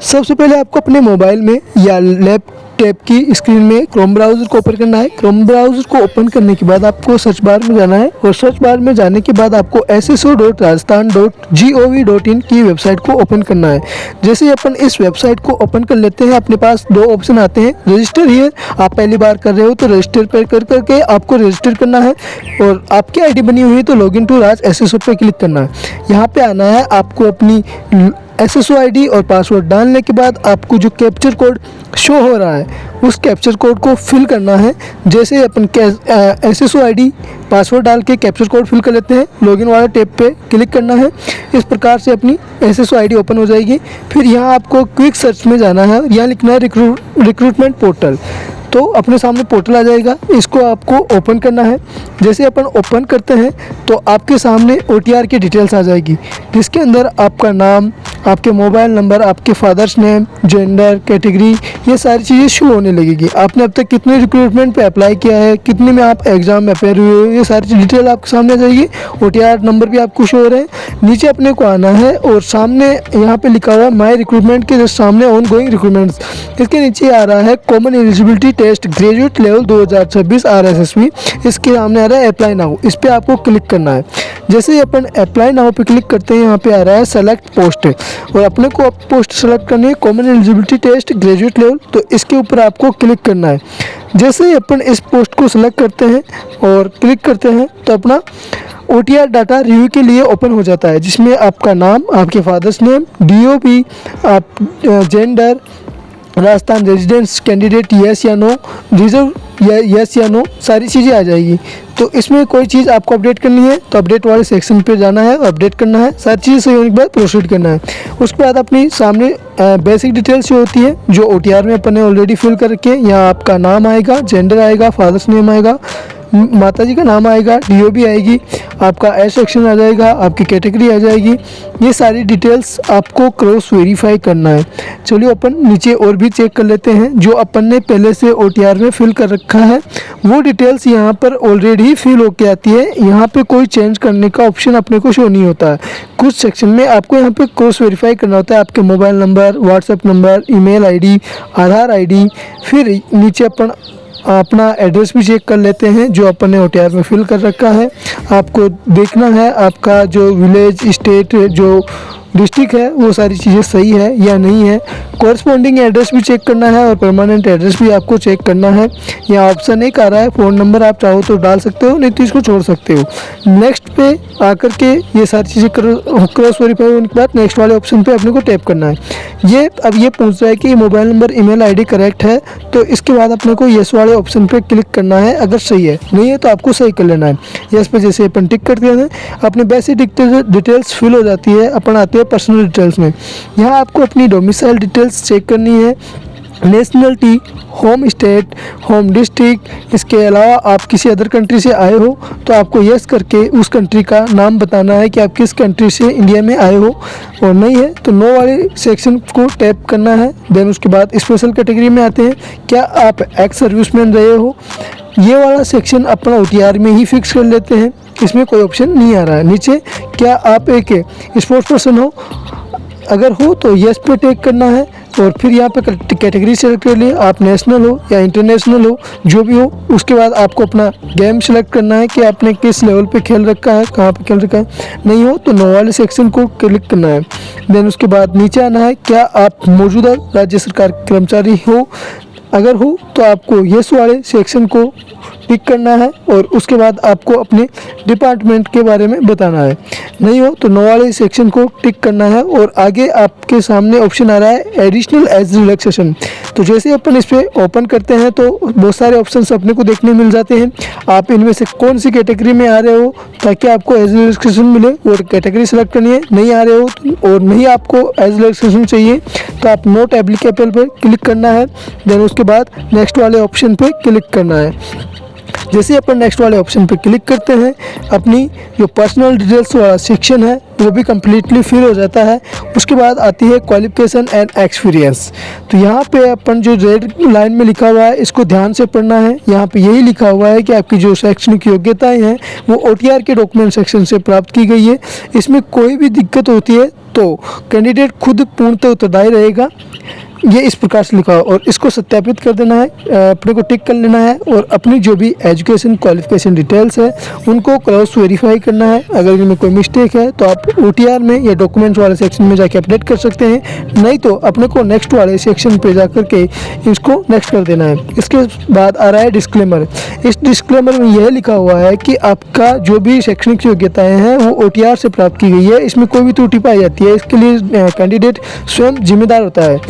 सबसे पहले आपको अपने मोबाइल में या लैपटॉप की स्क्रीन में क्रोम ब्राउज़र को ओपन करना है। क्रोम ब्राउज़र को ओपन करने के बाद आपको सर्च बार में जाना है और सर्च बार में जाने के बाद आपको sso.rajasthan.gov.in की वेबसाइट को ओपन करना है। जैसे ही अपन इस वेबसाइट को ओपन कर लेते हैं, अपने पास दो ऑप्शन आते हैं, रजिस्टर हियर। आप पहली बार कर रहे हो तो रजिस्टर पर कर करके आपको रजिस्टर करना है और आपकी आईडी बनी हुई है तो लॉगिन टू राज एसएसओ पे क्लिक करना है। यहाँ पे आना है, आपको अपनी एसएसओ आईडी और पासवर्ड डालने के बाद आपको जो कैप्चर कोड शो हो रहा है उस कैप्चर कोड को फिल करना है। जैसे अपन एसएसओ आईडी पासवर्ड डाल के कैप्चर कोड फिल कर लेते हैं, लॉगिन वाले टैब पे क्लिक करना है। इस प्रकार से अपनी एसएसओ आईडी ओपन हो जाएगी। फिर यहाँ आपको क्विक सर्च में जाना है, यहाँ लिखना है रिक्रूटमेंट पोर्टल। तो अपने सामने पोर्टल आ जाएगा, इसको आपको ओपन करना है। जैसे अपन ओपन करते हैं तो आपके सामने OTR की डिटेल्स आ जाएगी, जिसके अंदर आपका नाम, आपके मोबाइल नंबर, आपके फादर्स नेम, जेंडर, कैटेगरी, ये सारी चीज़ें शो होने लगेगी। आपने अब तक कितने रिक्रूटमेंट पे अप्लाई किया है, कितने में आप एग्ज़ाम में अपेयर हुए हो, ये सारी डिटेल आपके सामने आ जाएगी। OTR नंबर भी आपको शो हो रहे हैं। नीचे अपने को आना है और सामने यहाँ पे लिखा हुआ है माई रिक्रूटमेंट के जस्ट सामने ऑन गोइंग रिक्रूटमेंट्स, इसके नीचे आ रहा है common eligibility test graduate level 2026 RSSB। इसके सामने आ रहा है अप्लाई नाउ, इस पर आपको क्लिक करना है। जैसे ही अपन अप्लाई नाउ पे क्लिक करते हैं, यहाँ पे आ रहा है सेलेक्ट पोस्ट और अपने को पोस्ट सेलेक्ट करनी है common eligibility test graduate level, तो इसके ऊपर आपको क्लिक करना है। जैसे ही अपन इस पोस्ट को सिलेक्ट करते हैं और क्लिक करते हैं तो अपना OTR डाटा रिव्यू के लिए ओपन हो जाता है, जिसमें आपका नाम, आपके फादर्स नेम, DOP, आप gender, Rajasthan residence candidate yes या नो, रिजर्व यस या नो, सारी चीज़ें आ जाएगी। तो इसमें कोई चीज़ आपको अपडेट करनी है तो अपडेट वाले सेक्शन पे जाना है, अपडेट करना है। सारी चीज़ें सही होने के बाद प्रोसीड करना है। उसके बाद अपनी सामने बेसिक डिटेल्स जो होती है जो OTR में अपन ने ऑलरेडी फिल कर रखे हैं, यहाँ आपका नाम आएगा, जेंडर आएगा, फादर्स नेम आएगा, माताजी का नाम आएगा, DOB आएगी, आपका एज सेक्शन आ जाएगा, आपकी कैटेगरी आ जाएगी। ये सारी डिटेल्स आपको क्रॉस वेरीफाई करना है। चलिए अपन नीचे और भी चेक कर लेते हैं। जो अपन ने पहले से OTR में फिल कर रखा है वो डिटेल्स यहाँ पर ऑलरेडी फिल होके आती है। यहाँ पे कोई चेंज करने का ऑप्शन अपने को शो नहीं होता है। कुछ सेक्शन में आपको यहाँ पे क्रॉस वेरीफाई करना होता है, आपके mobile number, WhatsApp number, email ID, आधार ID। फिर नीचे अपन अपना एड्रेस भी चेक कर लेते हैं जो अपन ने OTR में फिल कर रखा है। आपको देखना है आपका जो विलेज, स्टेट, जो डिस्ट्रिक्ट है वो सारी चीज़ें सही है या नहीं है। कॉरस्पॉन्डिंग एड्रेस भी चेक करना है और परमानेंट एड्रेस भी आपको चेक करना है। यहाँ ऑप्शन एक आ रहा है, फ़ोन नंबर आप चाहो तो डाल सकते हो, नहीं तो इसको छोड़ सकते हो। नेक्स्ट पे आकर के ये सारी चीज़ें क्रॉस वेरीफाई होने के बाद नेक्स्ट वाले ऑप्शन पे अपने को टैप करना है। अब ये पूछ रहा है कि mobile number, email ID correct है, तो इसके बाद अपने को येस वाले ऑप्शन पे क्लिक करना है। अगर सही है, नहीं है तो आपको सही कर लेना है। येस पे जैसे अपन टिक करते हैं अपने बेसिक डिटेल्स फिल हो जाती है। अपन आते हैं पर्सनल डिटेल्स में। यहाँ आपको अपनी डोमिसाइल डिटेल्स चेक करनी है, nationality, home state, home district. इसके अलावा आप किसी अदर कंट्री से आए हो तो आपको यस करके उस कंट्री का नाम बताना है कि आप किस कंट्री से इंडिया में आए हो, और नहीं है तो नो वाले सेक्शन को टैप करना है। देन उसके बाद स्पेशल कैटेगरी में आते हैं, क्या आप एक्स सर्विसमैन रहे हो। ये वाला सेक्शन अपना OTR में ही फिक्स कर लेते हैं, इसमें कोई ऑप्शन नहीं आ रहा है। नीचे क्या आप एक स्पोर्ट्स पर्सन हो, अगर हो तो यस पे टिक करना है और फिर यहाँ पे कैटेगरी सेलेक्ट कर लिए, आप नेशनल हो या इंटरनेशनल हो, जो भी हो। उसके बाद आपको अपना गेम सेलेक्ट करना है कि आपने किस लेवल पे खेल रखा है, कहाँ पे खेल रखा है। नहीं हो तो नो वाले सेक्शन को क्लिक करना है। देन उसके बाद नीचे आना है, क्या आप मौजूदा राज्य सरकार के कर्मचारी हो, अगर हो तो आपको यस वाले सेक्शन को टिक करना है और उसके बाद आपको अपने डिपार्टमेंट के बारे में बताना है। नहीं हो तो नो वाले सेक्शन को टिक करना है और आगे आपके सामने ऑप्शन आ रहा है एडिशनल एज रिलैक्सेशन। तो जैसे अपन इस पर ओपन करते हैं तो बहुत सारे ऑप्शंस अपने को देखने मिल जाते हैं। आप इनमें से कौन सी कैटेगरी में आ रहे हो ताकि आपको एज रिलैक्सेशन मिले, और कैटेगरी सेलेक्ट करनी है। नहीं आ रहे हो और नहीं आपको एज रिलैक्सेशन चाहिए तो आप नोट एप्लीकेबल पर क्लिक करना है। देन उसके बाद नेक्स्ट वाले ऑप्शन पर क्लिक करना है। जैसे अपन नेक्स्ट वाले ऑप्शन पे क्लिक करते हैं, अपनी जो पर्सनल डिटेल्स वाला सेक्शन है वो भी कम्प्लीटली फिल हो जाता है। उसके बाद आती है क्वालिफिकेशन एंड एक्सपीरियंस। तो यहाँ पे अपन जो रेड लाइन में लिखा हुआ है इसको ध्यान से पढ़ना है। यहाँ पे यही लिखा हुआ है कि आपकी जो शैक्षणिक योग्यताएं हैं वो OTR के डॉक्यूमेंट सेक्शन से प्राप्त की गई है। इसमें कोई भी दिक्कत होती है तो कैंडिडेट खुद पूर्णतः उत्तरदायी रहेगा। ये इस प्रकार से लिखा हो और इसको सत्यापित कर देना है, अपने को टिक कर लेना है और अपनी जो भी एजुकेशन क्वालिफिकेशन डिटेल्स है उनको क्रॉस वेरीफाई करना है। अगर इनमें कोई मिस्टेक है तो आप OTR में या डॉक्यूमेंट्स वाले सेक्शन में जाके अपडेट कर सकते हैं, नहीं तो अपने को नेक्स्ट वाले सेक्शन पे जा करके इसको नेक्स्ट कर देना है। इसके बाद आ रहा है डिस्क्लेमर। इस डिस्क्लेमर में यह लिखा हुआ है कि आपका जो भी शैक्षणिक योग्यताएँ हैं वो OTR से प्राप्त की गई है, इसमें कोई भी त्रुटि पाई जाती है इसके लिए कैंडिडेट स्वयं जिम्मेदार होता है।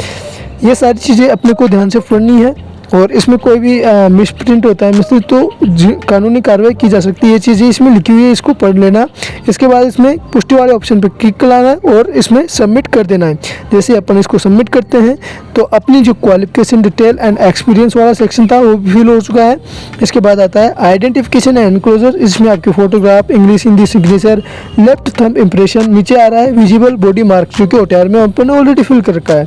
ये सारी चीज़ें अपने को ध्यान से पढ़नी है और इसमें कोई भी मिसप्रिंट होता है मिस्टेक तो कानूनी कार्रवाई की जा सकती है। ये चीज़ें इसमें लिखी हुई है, इसको पढ़ लेना। इसके बाद इसमें पुष्टि वाले ऑप्शन पर क्लिक कराना है और इसमें सबमिट कर देना है। जैसे अपन इसको सबमिट करते हैं तो अपनी जो क्वालिफिकेशन डिटेल एंड एक्सपीरियंस वाला सेक्शन था वो भी फिल हो चुका है। इसके बाद आता है आइडेंटिफिकेशन एंड एनक्लोजर। इसमें आपकी photograph, English, Hindi signature, left thumb impression, नीचे आ रहा है विजिबल बॉडी मार्क जो कि OTR में अपन ने ऑलरेडी फिल कर रखा है।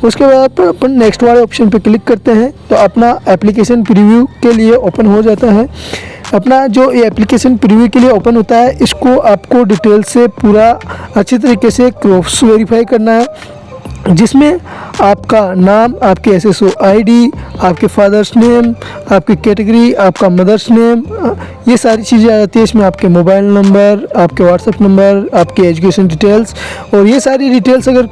उसके बाद अपन नेक्स्ट वाले ऑप्शन पे क्लिक करते हैं तो अपना एप्लीकेशन प्रीव्यू के लिए ओपन हो जाता है। अपना जो ये एप्लीकेशन प्रीव्यू के लिए ओपन होता है इसको आपको डिटेल से पूरा अच्छी तरीके से क्रॉस वेरीफाई करना है, जिसमें आपका नाम, आपके SSO ID, आपके फादर्स नेम, आपकी कैटेगरी, आपका मदर्स नेम, ये सारी चीज़ें आ जाती है। इसमें आपके मोबाइल नंबर, आपके व्हाट्सएप नंबर, आपकी एजुकेशन डिटेल्स और ये सारी डिटेल्स अगर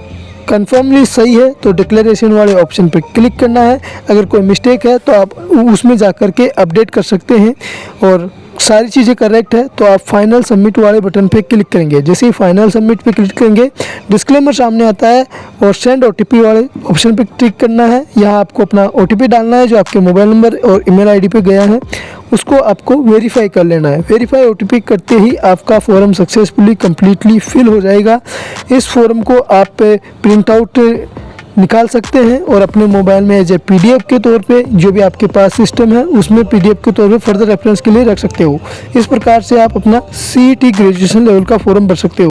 कन्फर्मली सही है तो डिक्लेरेशन वाले ऑप्शन पर क्लिक करना है। अगर कोई मिस्टेक है तो आप उसमें जा कर के अपडेट कर सकते हैं और सारी चीज़ें करेक्ट है तो आप फाइनल सबमिट वाले बटन पे क्लिक करेंगे। जैसे ही फाइनल सबमिट पे क्लिक करेंगे डिस्क्लेमर सामने आता है और सेंड OTP वाले ऑप्शन पे क्लिक करना है। यहाँ आपको अपना OTP डालना है जो आपके मोबाइल नंबर और ईमेल ID पे गया है, उसको आपको वेरीफाई कर लेना है। वेरीफाई OTP करते ही आपका फॉर्म सक्सेसफुली कम्प्लीटली फिल हो जाएगा। इस फॉर्म को आप प्रिंट आउट निकाल सकते हैं और अपने मोबाइल में एज ए PDF के तौर पे जो भी आपके पास सिस्टम है उसमें PDF के तौर पे फर्दर रेफरेंस के लिए रख सकते हो। इस प्रकार से आप अपना CET ग्रेजुएशन लेवल का फॉर्म भर सकते हो।